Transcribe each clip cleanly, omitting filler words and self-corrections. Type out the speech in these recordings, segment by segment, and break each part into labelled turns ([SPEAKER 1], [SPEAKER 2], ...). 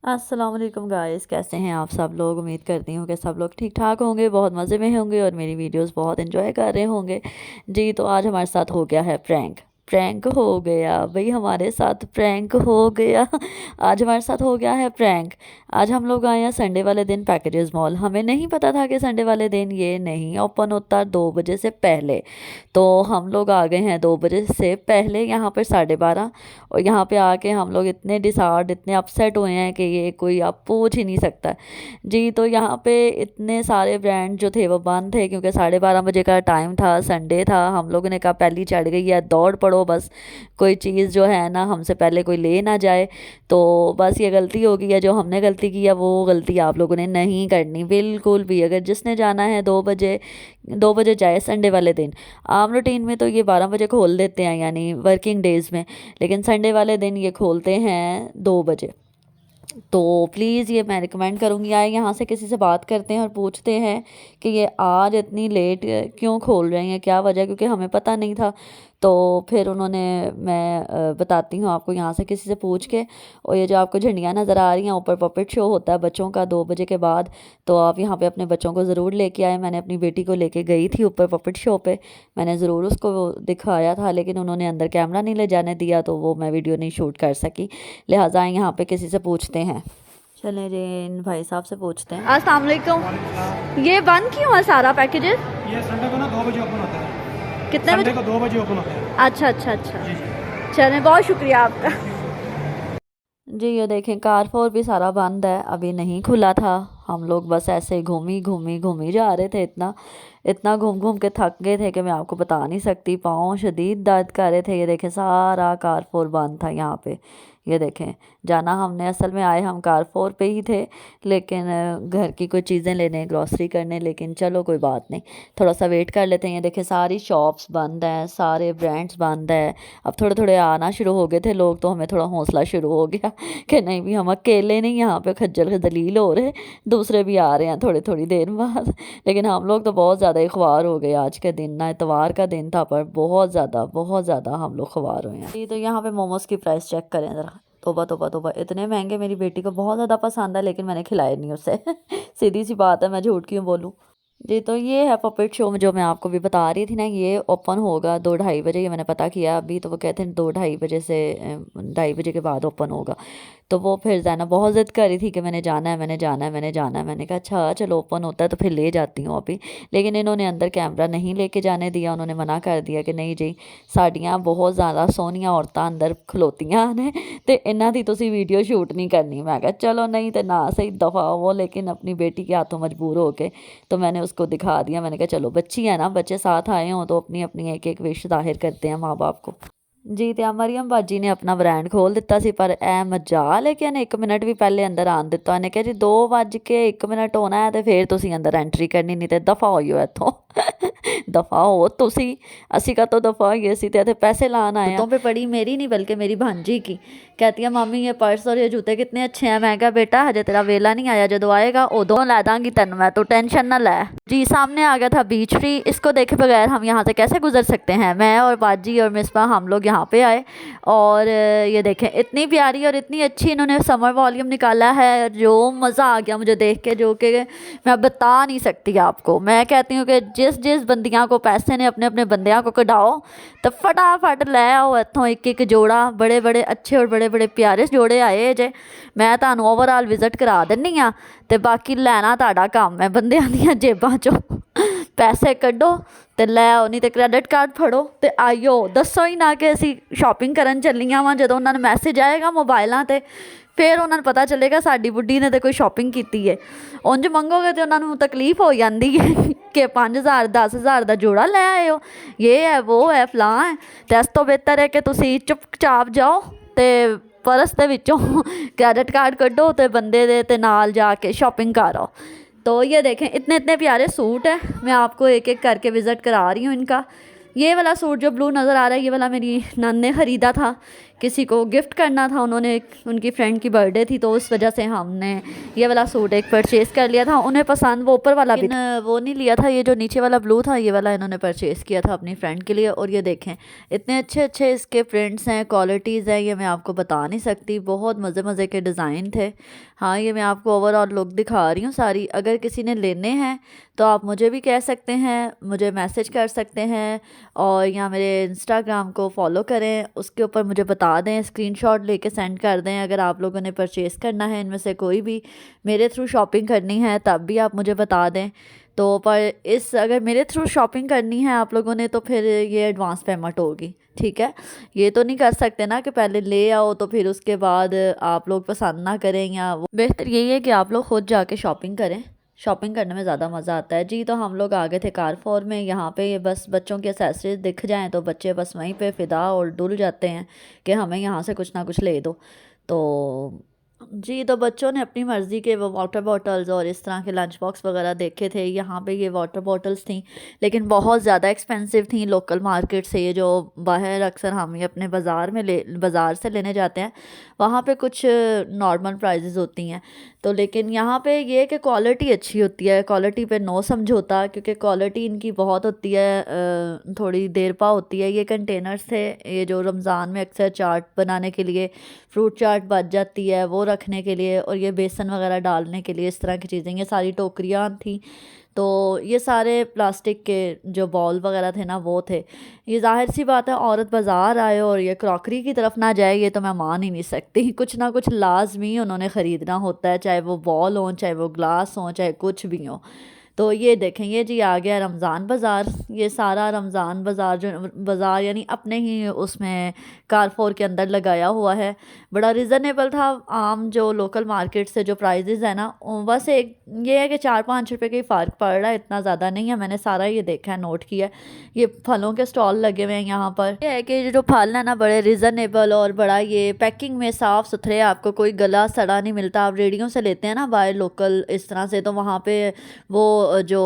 [SPEAKER 1] अस्सलाम वालेकुम गाइस, कैसे हैं आप सब लोग। उम्मीद करती हूँ कि सब लोग ठीक ठाक होंगे, बहुत मज़े में होंगे और मेरी वीडियोस बहुत एंजॉय कर रहे होंगे। जी तो आज हमारे साथ हो गया है प्रैंक। प्रैंक हो गया भाई, हमारे साथ प्रैंक हो गया। आज हमारे साथ हो गया है प्रैंक। आज हम लोग आए हैं संडे वाले दिन पैकेजेस मॉल। हमें नहीं पता था कि संडे वाले दिन ये नहीं ओपन होता 2 बजे से पहले। तो हम लोग आ गए हैं 2 बजे से पहले यहाँ पर 12:30। और यहाँ पे आके हम लोग इतने डिसऑर्ड, इतने अपसेट हुए हैं कि ये कोई आप पूछ ही नहीं सकता। जी तो यहाँ पे इतने सारे ब्रांड जो थे वो बंद थे, क्योंकि 12:30 बजे का टाइम था, संडे था। हम लोगों ने कहा पहली चढ़ गई है, दौड़ पड़ो बस, कोई चीज़ जो है ना हमसे पहले कोई ले ना जाए। तो बस ये गलती हो गई है, जो हमने गलती की है वो गलती आप लोगों ने नहीं करनी बिल्कुल भी। अगर जिसने जाना है 2 बजे, 2 बजे जाए संडे वाले दिन। आम रूटीन में तो ये 12 बजे खोल देते हैं, यानी वर्किंग डेज़ में, लेकिन संडे वाले दिन ये खोलते हैं 2 बजे। तो प्लीज़ ये मैं रिकमेंड करूँगी, आए यहाँ से किसी से बात करते हैं और पूछते हैं कि ये आज इतनी लेट क्यों खोल रहे हैं, क्या वजह, क्योंकि हमें पता नहीं था। तो फिर उन्होंने, मैं बताती हूँ आपको, यहाँ से किसी से पूछ के। और ये जो आपको झंडियाँ नज़र आ रही हैं, ऊपर पपेट शो होता है बच्चों का 2 बजे के बाद। तो आप यहाँ पे अपने बच्चों को ज़रूर लेके आए। मैंने अपनी बेटी को लेके गई थी ऊपर पपेट शो पे, मैंने ज़रूर उसको वो दिखाया था, लेकिन उन्होंने अंदर कैमरा नहीं ले जाने दिया, तो वो मैं वीडियो नहीं शूट कर सकी। लिहाजा यहाँ पे किसी से पूछते हैं। चले जी, इन भाई साहब से पूछते हैं। अस्सलाम वालेकुम। ये बंद क्यों है सारा पैकेजेस?
[SPEAKER 2] ये संडे को ना 2 बजे ओपन होता है।
[SPEAKER 1] कितने
[SPEAKER 2] संडे
[SPEAKER 1] बजे?
[SPEAKER 2] को 2 बजे ओपन होता है।
[SPEAKER 1] अच्छा अच्छा अच्छा।
[SPEAKER 2] जी जी।
[SPEAKER 1] चलें, बहुत शुक्रिया आपका। जी ये देखें, कारफोर भी सारा बंद है, अभी नहीं खुला था। हम लोग बस ऐसे घूमी जा रहे थे। इतना इतना घूम घूम के थक गए थे कि मैं आपको बता नहीं सकती। पाँव शदीद दर्द कर रहे थे। ये देखें, सारा कारफोर बंद था यहाँ पे। ये देखें, जाना हमने, असल में आए हम कारफोर पे ही थे, लेकिन घर की कोई चीज़ें लेने, ग्रॉसरी करने, लेकिन चलो कोई बात नहीं, थोड़ा सा वेट कर लेते हैं। ये देखें, सारी शॉप्स बंद हैं, सारे ब्रांड्स बंद हैं। अब थोड़े थोड़े आना शुरू हो गए थे लोग, तो हमें थोड़ा हौसला शुरू हो गया कि नहीं भी हम अकेले नहीं यहाँ पे खज्जल दलील हो रहे, दूसरे भी आ रहे हैं थोड़ी थोड़ी देर बाद। लेकिन हम लोग तो बहुत ज़्यादा ही ख्वार हो गए आज के दिन ना, इतवार का दिन था, पर बहुत ज़्यादा हम लोग ख्वार हुए हैं। ये तो यहाँ पे मोमोज़ की प्राइस चेक करें ज़रा। तोबा तोबा तोबा, इतने महंगे। मेरी बेटी को बहुत ज़्यादा पसंद है, लेकिन मैंने खिलाए नहीं उसे। सीधी सी बात है, मैं झूठ क्यों बोलूँ। जी तो ये है पपेट शो जो मैं आपको भी बता रही थी ना, ये ओपन होगा 2-2:30 बजे। ये मैंने पता किया अभी, तो वो कहते हैं 2-2:30 बजे से 2:30 बजे के बाद ओपन होगा। तो वो फिर जाना बहुत ज़िद कर रही थी कि मैंने जाना है, मैंने जाना है, मैंने जाना है। मैंने कहा अच्छा चलो ओपन होता है तो फिर ले जाती हूँ अभी। लेकिन इन्होंने अंदर कैमरा नहीं लेके जाने दिया, उन्होंने मना कर दिया कि नहीं जी, साड़ियाँ बहुत ज़्यादा सोहनियाँ औरतां अंदर खलोतियाँ ने, तो इन्हों की तुसी वीडियो शूट नहीं करनी। मैं कहा चलो नहीं तो ना सही, दफ़ा वो। लेकिन अपनी बेटी के हाथों मजबूर हो के तो मैंने उसको दिखा दिया। मैंने कहा चलो, बच्ची है ना, बच्चे साथ आए हों तो अपनी अपनी एक एक विश जाहिर करते हैं माँ बाप को। जी तो मरियम बाजी ने अपना ब्रांड खोल दिता सी, पर ए मजाल है कि इन्हें 1 मिनट भी पहले अंदर आन दिता। इन्हें कहा जी 2:01 होना है तो फिर तुसी अंदर एंट्री करनी, नहीं तो दफ़ा होइयो इत्थों। दफ़ा हो तुसी, असी का तो दफ़ा होइए, असी तो पैसे लान आए। जूतों पे पड़ी मेरी नहीं बल्कि मेरी भांजी की। कहती है मामी ये पर्स और ये जूते कितने अच्छे हैं। मैं कहा बेटा हजे तेरा वेला नहीं आया, जो आएगा उदों लै दांगी तेन मैं, तो टेंशन ना लै। जी सामने आ गया था बीच फ्री, इसको देखे बगैर हम यहाँ से कैसे गुजर सकते हैं। मैं और बाजी और मिसबा हम लोग यहाँ पे आए, और ये देखें इतनी प्यारी और इतनी अच्छी इन्होंने समर वॉल्यूम निकाला है, जो मज़ा आ गया मुझे देख के, जो कि मैं बता नहीं सकती आपको। मैं कहती हूँ कि जिस जिस बंदियाँ को पैसे ने अपने अपने बंदियाँ को कढ़ाओ, तो फटाफट लै आओ इत्थों एक एक जोड़ा। बड़े बड़े अच्छे और बड़े बड़े प्यारे जोड़े आए जे। मैं तुहानू ओवरऑल विजिट करा दिंनी हाँ, तो बाकी लैना तुहाडा काम है। बंदियां दियां जेबां चों पैसे कड्डो ते लै आओ, नहीं तो क्रेडिट कार्ड फड़ो ते आइयो। दसो ही ना कि असी शॉपिंग करन चलियां वां। जदों उन्हां नूं मैसेज आएगा मोबाइलां ते, फिर उन्होंने पता चलेगा साडी बुढ़ी ने तो कोई शॉपिंग की है। उंज मंगोगे तो उन्होंने तकलीफ हो जाती है कि 5,000 10,000 का जोड़ा लै आए हो, ये है वो है फलां है। तो इस तो बेहतर है कि तुसी चुपचाप जाओ तो परस के विचों क्रेडिट कार्ड कड्डो तो बंदे दे ते नाल जाके शॉपिंग करो। तो ये देखें इतने इतने प्यारे सूट है, मैं आपको एक एक करके विज़िट करा रही हूँ इनका। ये वाला सूट जो ब्लू नज़र आ रहा है, ये वाला मेरी नन ने ख़रीदा था, किसी को गिफ्ट करना था, उन्होंने उनकी फ्रेंड की बर्थडे थी तो उस वजह से हमने ये वाला सूट एक परचेज़ कर लिया था। उन्हें पसंद वो ऊपर वाला भी वो नहीं लिया था, ये जो नीचे वाला ब्लू था ये वाला इन्होंने परचेज़ किया था अपनी फ्रेंड के लिए। और ये देखें इतने अच्छे अच्छे इसके प्रिंट्स हैं, क्वालिटीज़ हैं, ये मैं आपको बता नहीं सकती। बहुत मज़े मज़े के डिज़ाइन थे। हाँ, ये मैं आपको ओवरऑल लुक दिखा रही हूँ सारी। अगर किसी ने लेने हैं तो आप मुझे भी कह सकते हैं, मुझे मैसेज कर सकते हैं और या मेरे इंस्टाग्राम को फॉलो करें, उसके ऊपर मुझे बता दें, स्क्रीनशॉट लेके सेंड कर दें। अगर आप लोगों ने परचेज़ करना है इनमें से कोई भी, मेरे थ्रू शॉपिंग करनी है तब भी आप मुझे बता दें। तो पर इस अगर मेरे थ्रू शॉपिंग करनी है आप लोगों ने तो फिर ये एडवांस पेमेंट होगी, ठीक है। ये तो नहीं कर सकते ना कि पहले ले आओ तो फिर उसके बाद आप लोग पसंद ना करें, या बेहतर यही है कि आप लोग खुद जाके शॉपिंग करें। शॉपिंग करने में ज़्यादा मज़ा आता है जी। तो हम लोग आ गए थे कारफोर में। यहाँ पे ये बस बच्चों के एक्सेसरीज दिख जाएं तो बच्चे बस वहीं पे फ़िदा और डुल जाते हैं कि हमें यहाँ से कुछ ना कुछ ले दो। तो जी, तो बच्चों ने अपनी मर्ज़ी के वो वाटर बॉटल्स और इस तरह के लंच बॉक्स वगैरह देखे थे। यहाँ पे ये वाटर बॉटल्स थी लेकिन बहुत ज़्यादा एक्सपेंसिव थी लोकल मार्केट से। ये जो बाहर अक्सर हम ये अपने बाज़ार से लेने जाते हैं वहाँ पे कुछ नॉर्मल प्राइजेज़ होती हैं। तो लेकिन यहाँ पे ये कि क्वालिटी अच्छी होती है, क्वालिटी पे नो समझौता, क्योंकि क्वालिटी इनकी बहुत होती है, थोड़ी देर पा होती है। ये कंटेनर्स थे ये जो रमज़ान में अक्सर चाट बनाने के लिए, फ्रूट चाट बच जाती है वो रखने के लिए, और ये बेसन वगैरह डालने के लिए, इस तरह की चीज़ें, ये सारी टोकरियाँ थी। तो ये सारे प्लास्टिक के जो बॉल वगैरह थे ना वो थे। ये जाहिर सी बात है औरत बाज़ार आए और ये क्रॉकरी की तरफ ना जाए, ये तो मैं मान ही नहीं सकती। कुछ ना कुछ लाजमी उन्होंने ख़रीदना होता है, चाहे वो बॉल हो, चाहे वो ग्लास हो, चाहे कुछ भी हो। तो ये देखें ये जी आ गया रमज़ान बाज़ार। ये सारा रमज़ान बाज़ार जो बाज़ार यानी अपने ही उसमें कारफोर के अंदर लगाया हुआ है। बड़ा रिज़नेबल था। आम जो लोकल मार्केट से जो प्राइजेज़ है ना, बस एक ये है कि 4-5 रुपए का ही फ़र्क पड़ रहा है, इतना ज़्यादा नहीं है। मैंने सारा ये देखा है, नोट किया है। ये फलों के स्टॉल लगे हुए हैं यहाँ पर। ये है कि ये जो फल है ना बड़े रिज़नेबल और बड़ा ये पैकिंग में साफ़ सुथरे, आपको कोई गला सड़ा नहीं मिलता। आप रेडियो से लेते हैं ना बाहर लोकल इस तरह से, तो वहाँ पे वो जो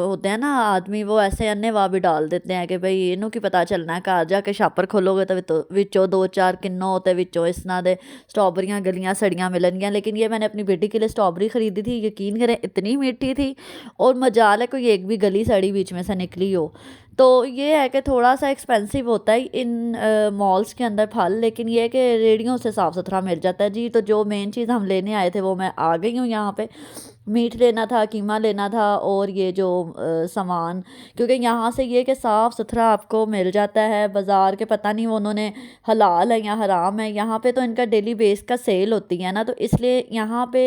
[SPEAKER 1] होते हैं ना आदमी, वो ऐसे अन्नेवाह भी डाल देते हैं कि भाई इनू की पता चलना है, घर जाके छापर खोलोगे तो विचों 2-4 किन्नो होते, विचों इस तरह दे स्ट्रॉबेरियाँ गलियाँ सड़ियाँ मिलनगियाँ। लेकिन ये मैंने अपनी बेटी के लिए स्ट्रॉबेरी ख़रीदी थी, यकीन करें इतनी मीठी थी, और मजाल है कोई एक भी गली सड़ी बीच में से निकली हो। तो ये है कि थोड़ा सा एक्सपेंसिव होता है इन मॉल्स के अंदर फल, लेकिन ये है कि रेडियों से साफ़ सुथरा मिल जाता है जी। तो जो मेन चीज़ हम लेने आए थे वो मैं आ गई हूँ यहाँ पे। मीट लेना था, कीमा लेना था, और ये जो सामान, क्योंकि यहाँ से ये कि साफ़ सुथरा आपको मिल जाता है। बाज़ार के पता नहीं वो उन्होंने हलाल है या हराम है। यहाँ पे तो इनका डेली बेस का सेल होती है ना, तो इसलिए यहाँ पे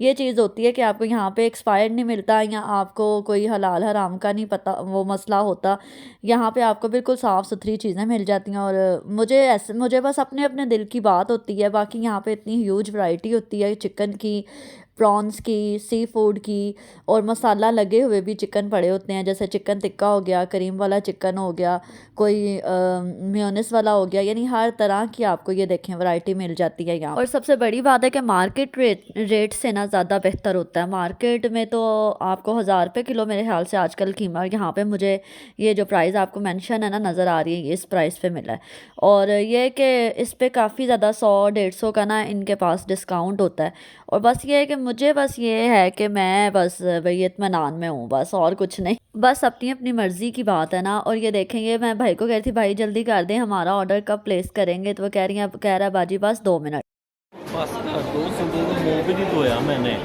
[SPEAKER 1] ये चीज़ होती है कि आपको यहाँ पे एक्सपायर्ड नहीं मिलता, या आपको कोई हलाल हराम का नहीं पता वो मसला होता। यहाँ पे आपको बिल्कुल साफ़ सुथरी चीज़ें मिल जाती हैं। और मुझे बस अपने अपने दिल की बात होती है। बाकी यहाँ पे इतनी ह्यूज वैरायटी होती है चिकन की, प्रॉन्स की, सी फूड की, और मसाला लगे हुए भी चिकन पड़े होते हैं, जैसे चिकन टिक्का हो गया, करीम वाला चिकन हो गया, कोई मेयोनेज़ वाला हो गया, यानी हर तरह की आपको ये देखें वैरायटी मिल जाती है यहाँ। और सबसे बड़ी बात है कि मार्केट रेट से ना ज़्यादा बेहतर होता है। मार्केट में तो आपको 1000 रुपये किलो मेरे ख्याल से आजकल कीमा, यहाँ पे मुझे ये जो प्राइस आपको मेंशन है ना नज़र आ रही है, ये इस प्राइस पे मिला है। और ये कि इस पे काफ़ी ज़्यादा 100-150 का ना इनके पास डिस्काउंट होता है। और बस ये है कि मुझे बस ये है कि मैं बस वही इत्मीनान में हूँ, बस और कुछ नहीं। बस अपनी अपनी मर्ज़ी की बात है ना। और ये देखेंगे मैं भाई को कह रही थी भाई जल्दी कर दें, हमारा ऑर्डर कब प्लेस करेंगे, तो वो कह रहा है बाजी बस 2 मिनट।
[SPEAKER 3] बस कर दो, सुबह को मुँह भी नहीं धोया मैंने।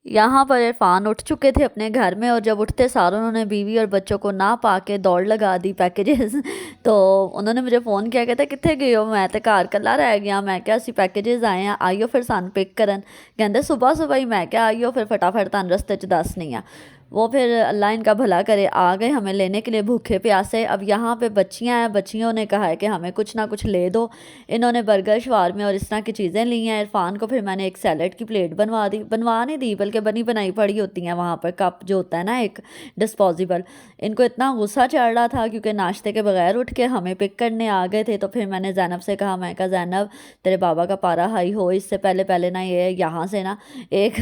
[SPEAKER 1] यहाँ पर इरफान उठ चुके थे अपने घर में, और जब उठते सार उन्होंने बीवी और बच्चों को ना पा के दौड़ लगा दी पैकेजेस। तो उन्होंने मुझे फ़ोन किया, कहते कितने गए हो, मैं तो घर कला रह गया। मैं क्या असी पैकेजेस आए हैं, आइयो फिर सन पिक करन। कहते सुबह सुबह ही, मैं क्या आइयो फिर फटाफट तुहानू रस्ते च दसनी आ। वो फिर अल्लाह इनका भला करे आ गए हमें लेने के लिए भूखे प्यासे। अब यहाँ पे बच्चियाँ हैं, बच्चियों ने कहा है कि हमें कुछ ना कुछ ले दो। इन्होंने बर्गर शवारमे और इस तरह की चीज़ें ली हैं। इरफान को फिर मैंने एक सैलड की प्लेट बनवा नहीं दी, बल्कि बनी बनाई पड़ी होती हैं वहाँ पर, कप जो होता है ना एक डिस्पोजेबल। इनको इतना गुस्सा चढ़ रहा था क्योंकि नाश्ते के बगैर उठ के हमें पिक करने आ गए थे। तो फिर मैंने ज़ैनब से कहा, मैं कहा ज़ैनब तेरे बाबा का पारा हाई हो, इससे पहले ना ये यहाँ से ना एक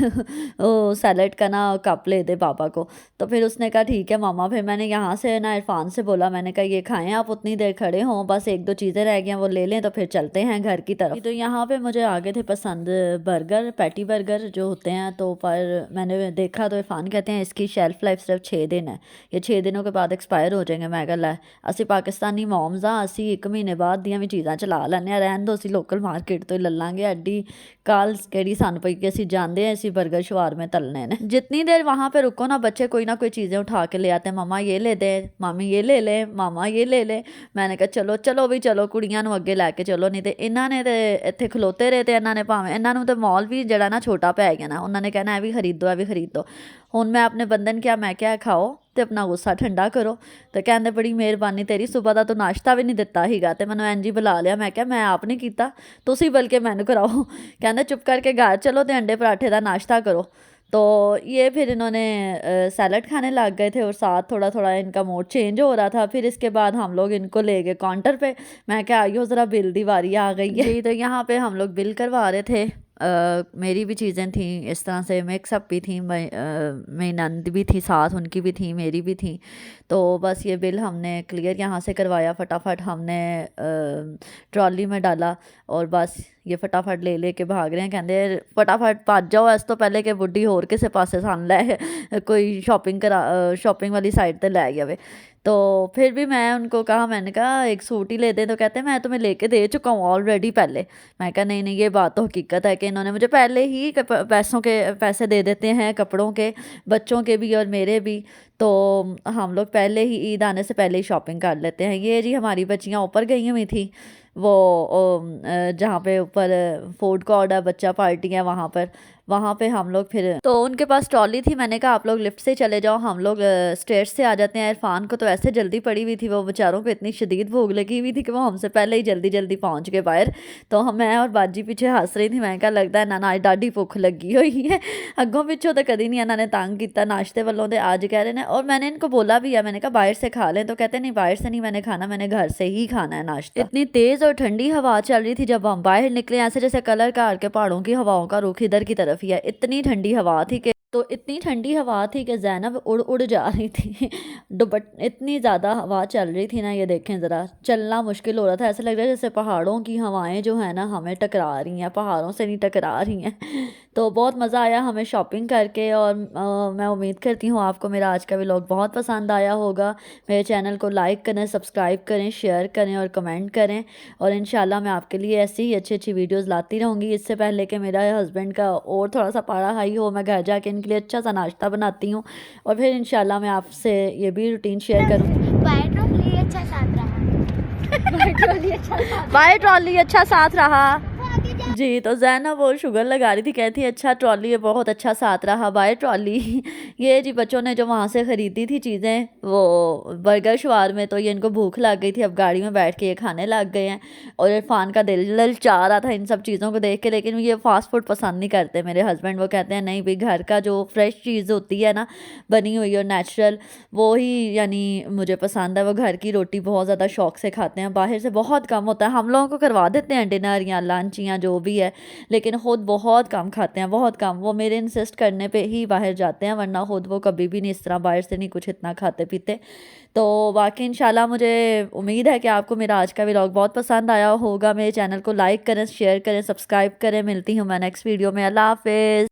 [SPEAKER 1] सैलड का ना कप ले दे बाबा को। तो फिर उसने कहा ठीक है मामा। फिर मैंने यहाँ से ना इरफान से बोला, मैंने कहा ये खाएं आप, उतनी देर खड़े हों, बस एक दो चीज़ें रह गई हैं वो ले लें तो फिर चलते हैं घर की तरफ। तो यहाँ पे मुझे आगे थे पसंद बर्गर, पैटी बर्गर जो होते हैं। तो पर मैंने देखा तो इरफान कहते हैं इसकी शेल्फ लाइफ सिर्फ 6 दिन है, ये 6 दिनों के बाद एक्सपायर हो जाएंगे। मैं कहा लै असी पाकिस्तानी मॉम्स हाँ, असी 1 महीने बाद दियां भी चीज़ां चला लैने आ, रहन दो असी लोकल मार्केट तो ही ले लांगे। एडी काल केड़ी सन पई कि असी जाते हैं असी बर्गर शवारमे तलने ने। जितनी देर वहाँ पे रुको ना बच्चे कोई ना कोई चीज़ें उठा के ले आते हैं, मामा ये ले दे, मामी ये ले ले, मामा ये ले ले। मैंने कहा चलो चलो भी चलो कुड़ियां नूं अगे लैके चलो, नहीं तो इन्हों ने तो इत्थे खलोते रहे, तो इन्होंने भावें इन्हों तो मॉल भी जड़ा ना छोटा पै गया ना, उन्होंने कहना है भी खरीदो है भी खरीदो। हुण मैं अपने बंदन क्या मैं क्या खाओ तो अपना गुस्सा ठंडा करो। तो कहते बड़ी मेहरबानी तेरी, सुबह का तो नाश्ता भी नहीं दिता हीगा ते मैनूं इंज ही बुला लिया। मैं क्या मैं आप नहीं कीता, तुसीं बल्कि मैनूं कराओ। कहते चुप करके घर चलो तो अंडे पराठे का नाश्ता करो। तो ये फिर इन्होंने सैलड खाने लग गए थे और साथ थोड़ा थोड़ा इनका मूड चेंज हो रहा था। फिर इसके बाद हम लोग इनको ले गए काउंटर पे। मैं क्या आइयो ज़रा बिल दी बारी आ गई है जी। तो यहाँ पे हम लोग बिल करवा रहे थे। मेरी भी चीज़ें थी इस तरह से, मिक्सअप भी थी, मेरी नंद भी थी साथ, उनकी भी थी, मेरी भी थी। तो बस ये बिल हमने क्लियर यहाँ से करवाया, फटाफट हमने ट्रॉली में डाला और बस ये फटाफट ले ले के भाग रहे हैं। कहते फटाफट भज जाओ इस तो पहले कि बुढ़ी होर किसी पासे सान लै कोई शॉपिंग वाली साइड ते लै जावे। तो फिर भी मैं उनको कहा, मैंने कहा एक सूट ही ले दें। तो कहते हैं मैं तुम्हें लेके दे चुका हूँ ऑलरेडी पहले। मैं कहा नहीं नहीं ये बात तो हकीकत है कि इन्होंने मुझे पहले ही पैसे दे देते हैं कपड़ों के, बच्चों के भी और मेरे भी। तो हम लोग पहले ही ईद आने से पहले ही शॉपिंग कर लेते हैं। ये जी हमारी बच्चियाँ ऊपर गई हुई थी, वो जहाँ पे ऊपर फूड कोर्ट है, बच्चा पार्टी है वहाँ पे हम लोग फिर, तो उनके पास ट्रॉली थी। मैंने कहा आप लोग लिफ्ट से चले जाओ, हम लोग स्टेयर्स से आ जाते हैं। इरफान को तो ऐसे जल्दी पड़ी हुई थी, वो बेचारों को इतनी शदीद भूख लगी हुई थी कि वो हमसे पहले ही जल्दी जल्दी पहुँच गए बाहर। तो मैं और बाजी पीछे हंस रही थी। मैं कहा लगता है ना डाढ़ी भुख लगी हुई है, अगों पिछों तो कभी नहीं इन्होंने तंग किया नाश्ते वालों तो आज कह रहे हैं। और मैंने इनको बोला भी है, मैंने कहा बाहर से खा लें, तो कहते नहीं बाहर से नहीं मैंने खाना, मैंने घर से ही खाना है नाश्ता। इतनी तेज़ और ठंडी हवा चल रही थी जब हम बाहर निकले, ऐसे जैसे कलर कार के पहाड़ों की हवाओं का रुख इधर की तरफ ही है। इतनी ठंडी हवा थी कि इतनी ठंडी हवा थी कि ज़ैनब उड़ उड़ जा रही थी। दुपट इतनी ज़्यादा हवा चल रही थी ना, ये देखें ज़रा चलना मुश्किल हो रहा था। ऐसा लग रहा है जैसे पहाड़ों की हवाएं जो है ना हमें टकरा रही हैं, पहाड़ों से नहीं टकरा रही हैं। तो बहुत मज़ा आया हमें शॉपिंग करके। और मैं उम्मीद करती हूँ आपको मेरा आज का व्लॉग बहुत पसंद आया होगा। मेरे चैनल को लाइक करें, सब्सक्राइब करें, शेयर करें और कमेंट करें। और इंशाल्लाह मैं आपके लिए ऐसी ही अच्छी अच्छी वीडियोज़ लाती रहूँगी। इससे पहले कि मेरा हस्बैंड का और थोड़ा सा पारा हाई हो, मैं घर जाके इनके लिए अच्छा सा नाश्ता बनाती हूँ और फिर इंशाल्लाह मैं आपसे ये भी रूटीन शेयर करूँ।
[SPEAKER 4] बाय ट्रॉली अच्छा साथ रहा।
[SPEAKER 1] बाय ट्रॉली अच्छा साथ रहा जी। तो ज़ैनब वो शुगर लगा रही थी, कहती अच्छा ट्रॉली ये बहुत अच्छा साथ रहा, बाय ट्रॉली। ये जी बच्चों ने जो वहाँ से ख़रीदी थी चीज़ें वो बर्गर शवार में, तो ये इनको भूख लग गई थी, अब गाड़ी में बैठ के ये खाने लग गए हैं। और इरफान का दिल ललचा रहा था इन सब चीज़ों को देख के, लेकिन ये फ़ास्ट फूड पसंद नहीं करते मेरे हस्बैंड। वो कहते हैं नहीं भाई घर का जो फ्रेश चीज़ होती है ना, बनी हुई और नेचुरल, वो ही यानी मुझे पसंद है। वो घर की रोटी बहुत ज़्यादा शौक से खाते हैं, बाहर से बहुत कम होता है। हम लोगों को करवा देते हैं डिनर या लंच या जो भी है, लेकिन ख़ुद बहुत कम खाते हैं, बहुत कम। वो मेरे इंसिस्ट करने पे ही बाहर जाते हैं, वरना ख़ुद वो कभी भी नहीं इस तरह बाहर से नहीं कुछ इतना खाते पीते। तो बाकी इंशाल्लाह मुझे उम्मीद है कि आपको मेरा आज का व्लॉग बहुत पसंद आया होगा। मेरे चैनल को लाइक करें, शेयर करें, सब्सक्राइब करें। मिलती हूँ मैं नेक्स्ट वीडियो में। अल्लाह हाफिज़।